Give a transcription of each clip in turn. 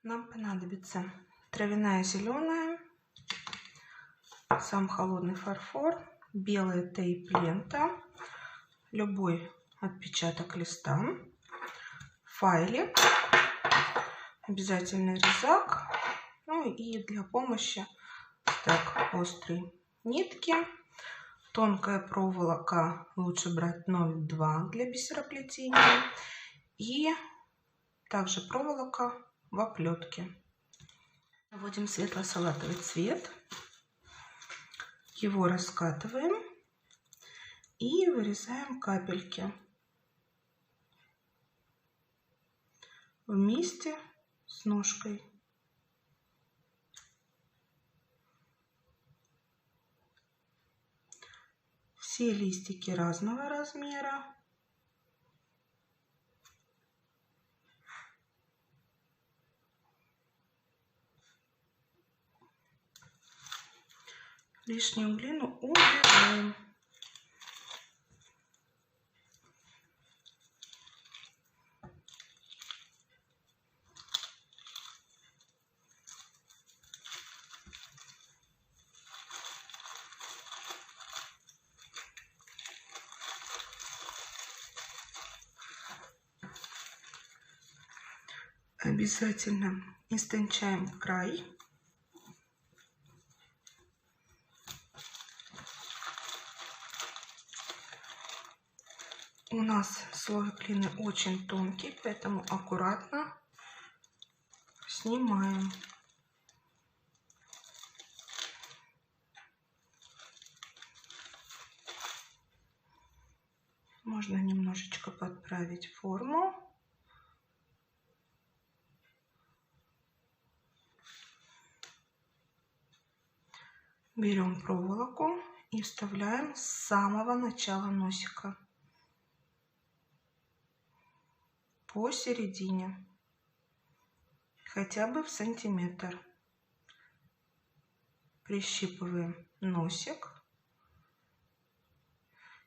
Нам понадобится травяная зеленая, сам холодный фарфор, белая тейп-лента, любой отпечаток листа, файлик, обязательно резак, ну и для помощи так острые нитки, тонкая проволока, лучше брать 0,2 для бисероплетения, и также проволока в оплетке. Вводим светло-салатовый цвет, его раскатываем и вырезаем капельки вместе с ножкой. Все листики разного размера. Лишнюю глину убираем. Обязательно истончаем край. У нас слой глины очень тонкий, поэтому аккуратно снимаем. Можно немножечко подправить форму. Берем проволоку и вставляем с самого начала носика посередине, хотя бы в сантиметр. Прищипываем носик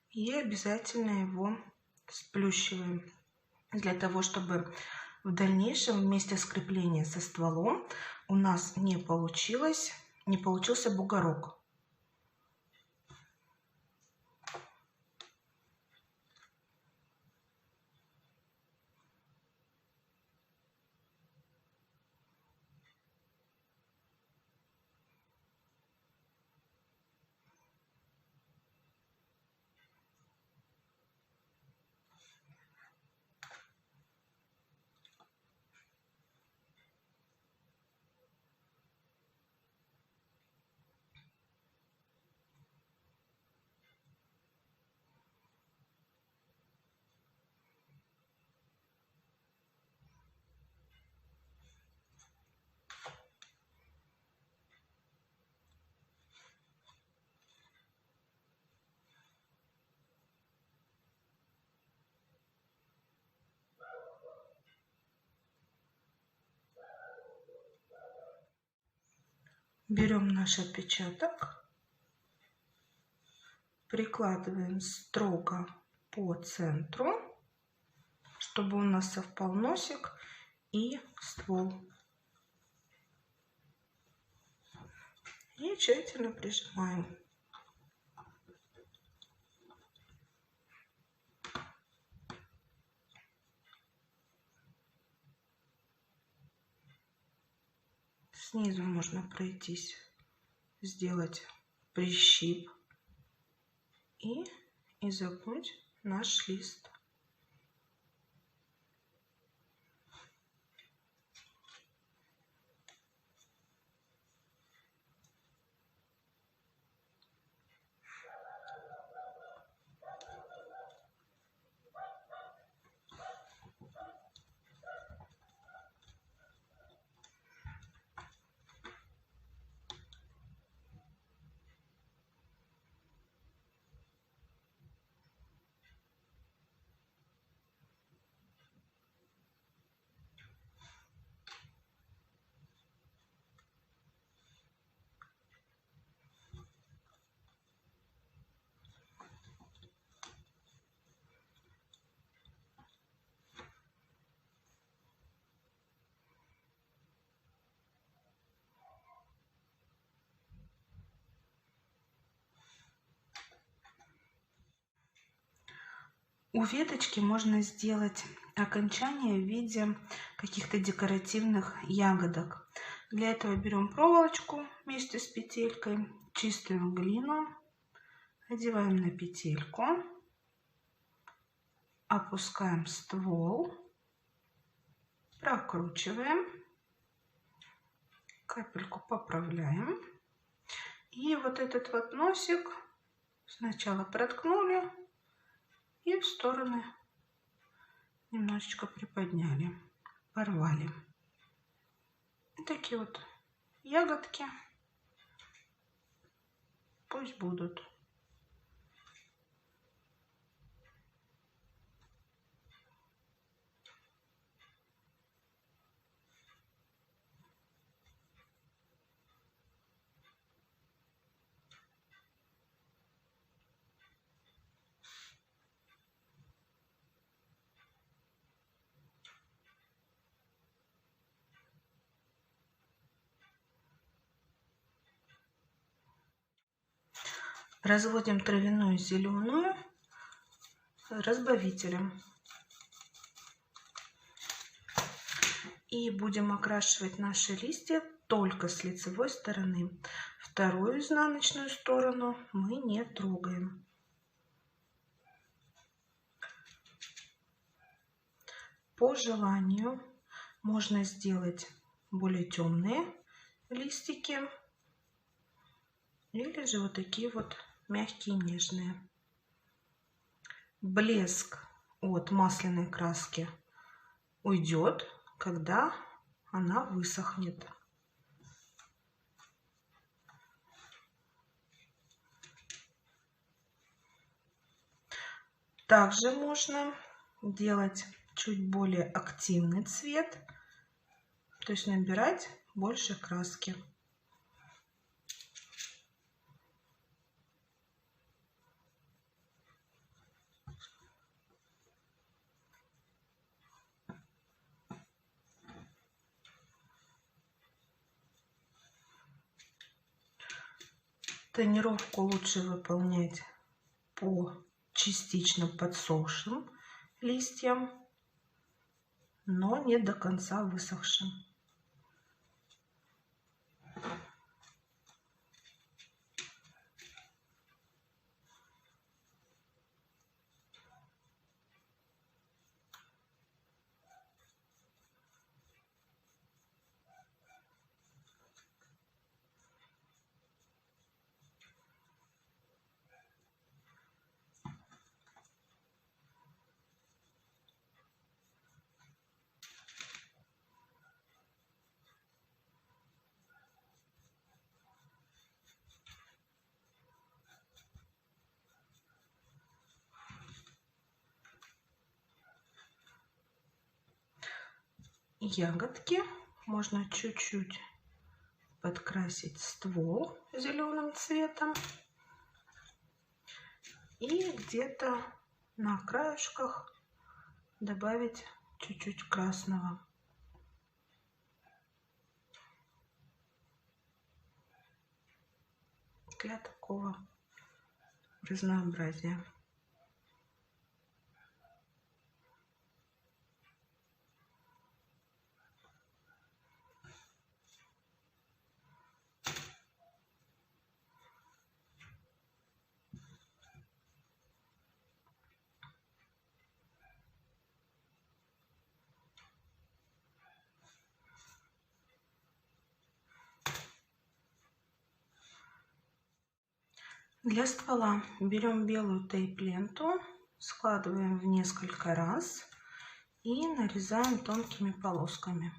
и обязательно его сплющиваем, для того, чтобы в дальнейшем вместе скрепления со стволом у нас не получился бугорок. Берем наш отпечаток, прикладываем строго по центру, чтобы у нас совпал носик и ствол. И тщательно прижимаем. Снизу можно пройтись, сделать прищип и изогнуть наш лист. У веточки можно сделать окончание в виде каких-то декоративных ягодок. Для этого берем проволочку вместе с петелькой, чистую глину, одеваем на петельку, опускаем ствол, прокручиваем, капельку поправляем. И вот этот вот носик сначала проткнули и в стороны немножечко приподняли, порвали. И такие вот ягодки пусть будут. Разводим травяную зеленую разбавителем. И будем окрашивать наши листья только с лицевой стороны. Вторую изнаночную сторону мы не трогаем. По желанию можно сделать более темные листики или же вот такие вот мягкие, нежные. Блеск от масляной краски уйдет, когда она высохнет. Также можно делать чуть более активный цвет, то есть набирать больше краски. Тонировку лучше выполнять по частично подсохшим листьям, но не до конца высохшим. Ягодки можно чуть-чуть подкрасить ствол зеленым цветом и где-то на краешках добавить чуть-чуть красного. Для такого разнообразия. Для ствола берем белую тейп-ленту, складываем в несколько раз и нарезаем тонкими полосками.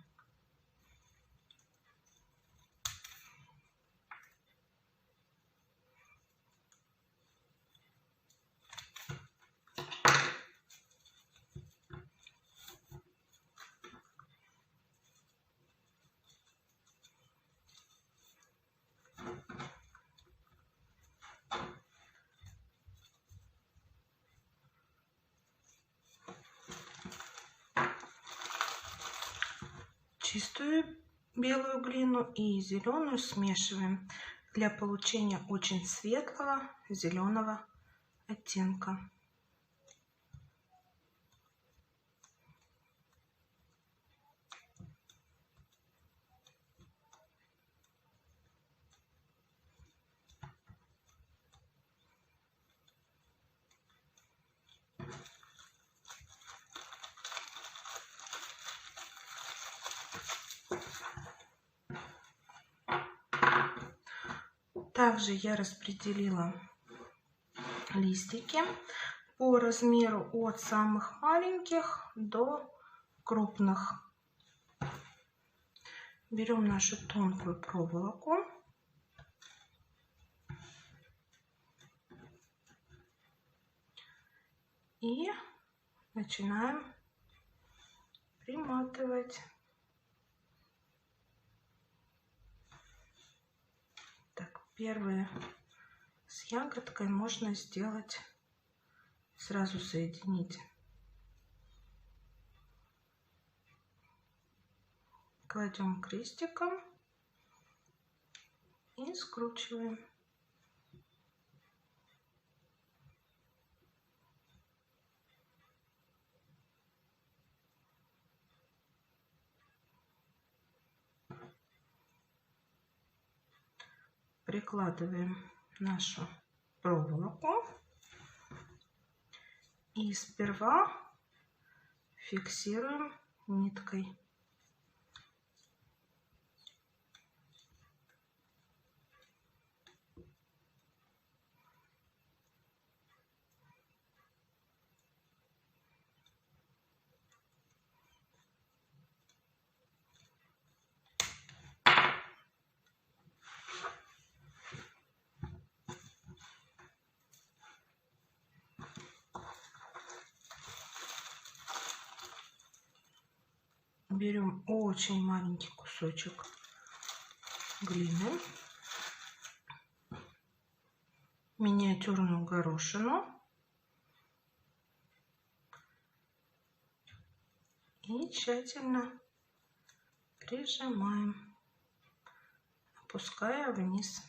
Чистую белую глину и зеленую смешиваем для получения очень светлого зеленого оттенка. Также я распределила листики по размеру от самых маленьких до крупных. Берем нашу тонкую проволоку и начинаем приматывать. Так, первые с ягодкой можно сделать, сразу соединить. Кладем крестиком и скручиваем. Прикладываем нашу проволоку и сперва фиксируем ниткой. Берем очень маленький кусочек глины, миниатюрную горошину и тщательно прижимаем, опуская вниз.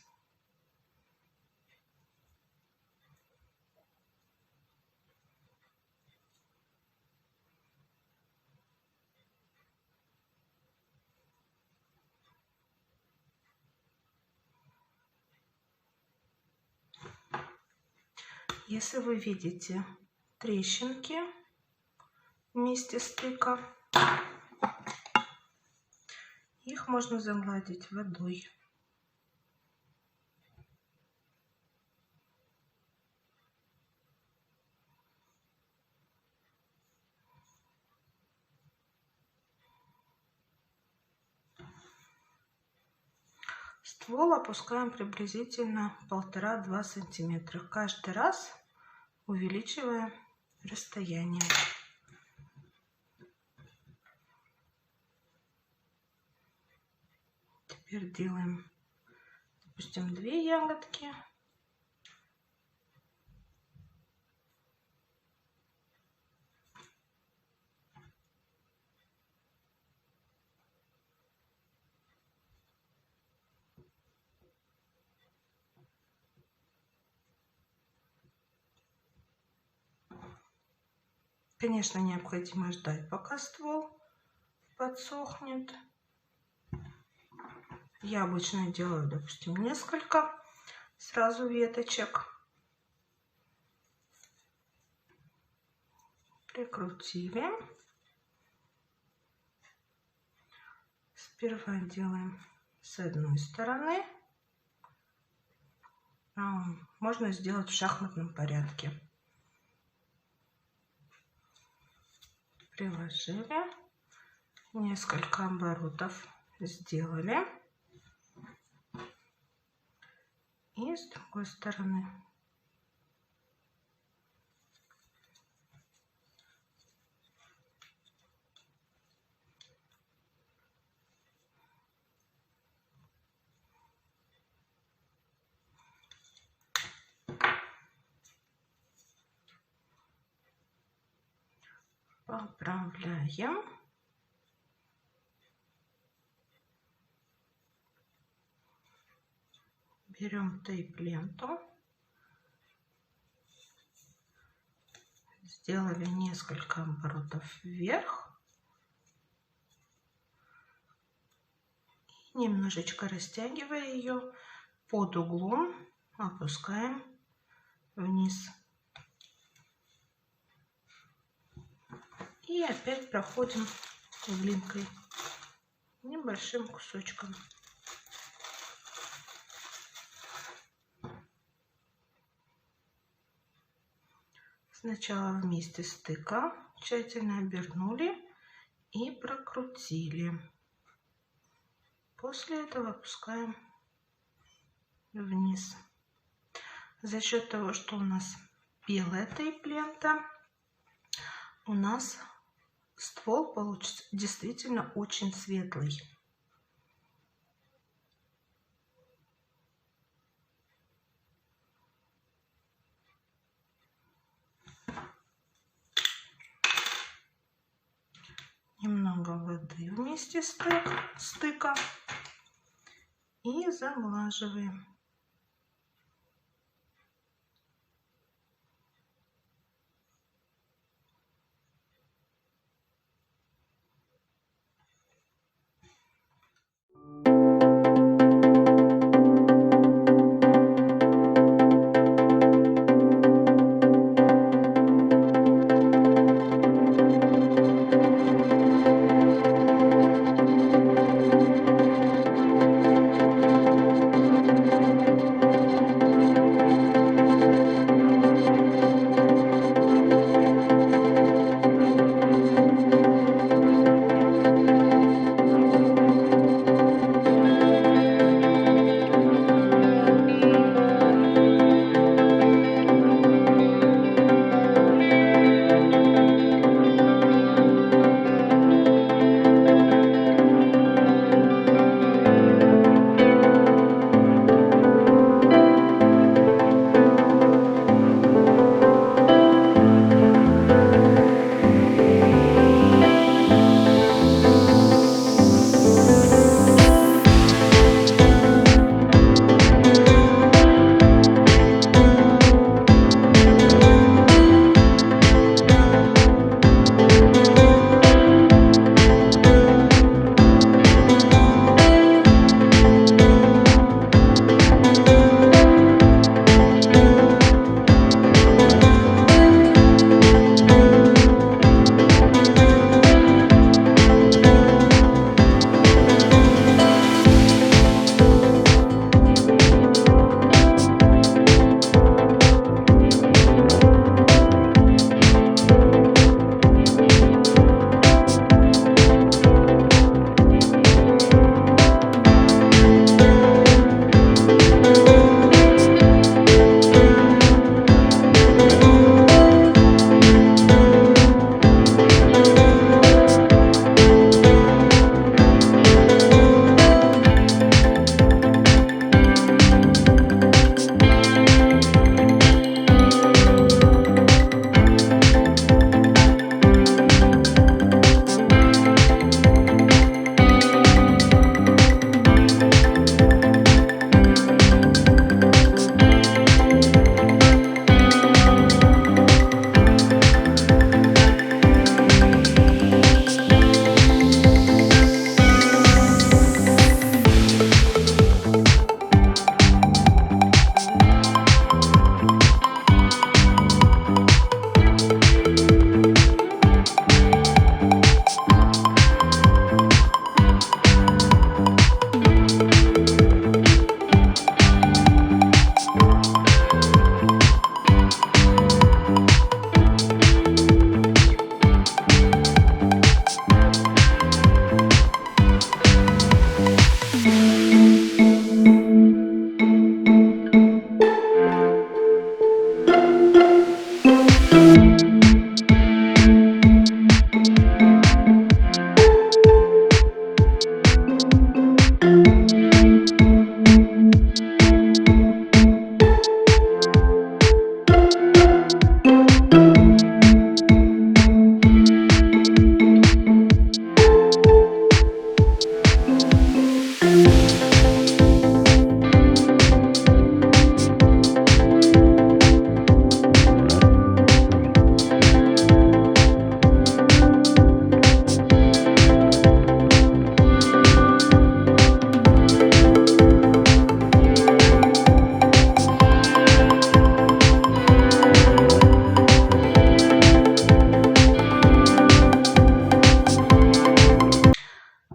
Если вы видите трещинки в месте стыка, их можно загладить водой. Ствол опускаем приблизительно 1,5–2 сантиметра. Каждый раз увеличивая расстояние. Теперь делаем, допустим, 2 ягодки. Конечно, необходимо ждать, пока ствол подсохнет. Я обычно делаю, допустим, несколько сразу веточек. Прикрутили. Сперва делаем с одной стороны. Можно сделать в шахматном порядке. Приложили, несколько оборотов сделали, и с другой стороны. Поправляем. Берем тейп-ленту. Сделали несколько оборотов вверх. И немножечко растягивая ее под углом, опускаем вниз. И опять проходим глинкой небольшим кусочком. Сначала в месте стыка тщательно обернули и прокрутили. После этого опускаем вниз. За счет того, что у нас белая тейп-лента, у нас ствол получится действительно очень светлый. Немного воды вместе стыка и заглаживаем.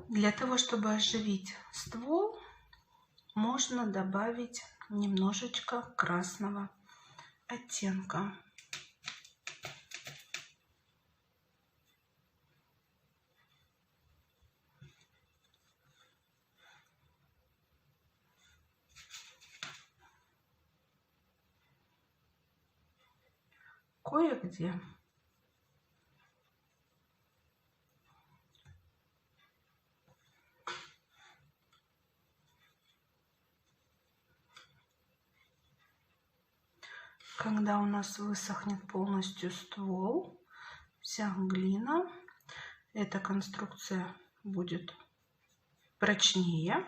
Для того, чтобы оживить ствол, можно добавить немножечко красного оттенка. кое-где. Когда у нас высохнет полностью ствол, вся глина, эта конструкция будет прочнее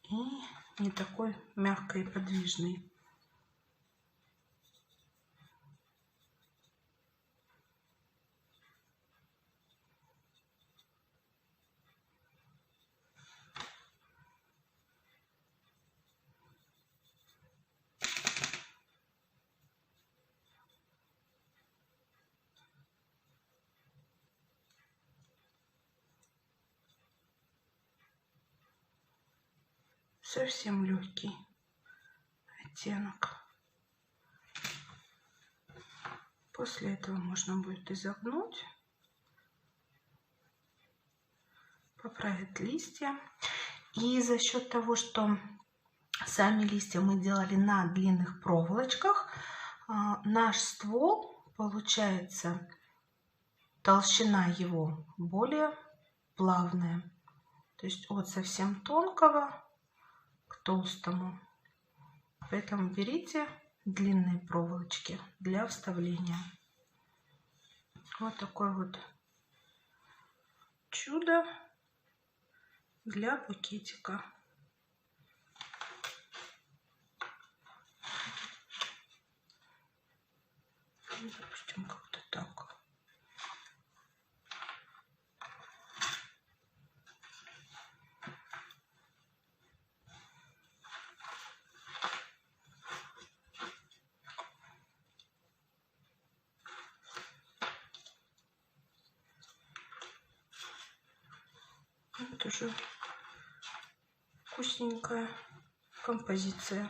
и не такой мягкой и подвижной. Совсем легкий оттенок. После этого можно будет изогнуть, поправить листья. И за счет того, что сами листья мы делали на длинных проволочках, наш ствол, получается, толщина его более плавная. То есть от совсем тонкого к толстому. Поэтому берите длинные проволочки для вставления. Вот такое вот чудо для букетика. Допустим, как-то так. Вот уже вкусненькая композиция.